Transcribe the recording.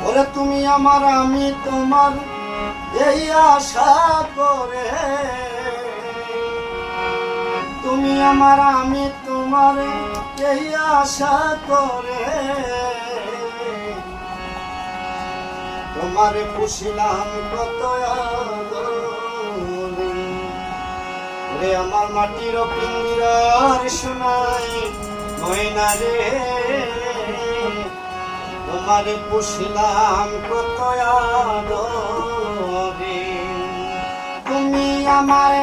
ওরে তুমি আমার আমি তোমার এই আশা করে, তুমি আমার আমি তোমার এই আশা করে তোমারে পুষিলাম কত রে আমার মাটির পিঞ্জিরার শোনাই ময়না রে, তোমারে পুষিলাম কত আদরে, তুমি আমার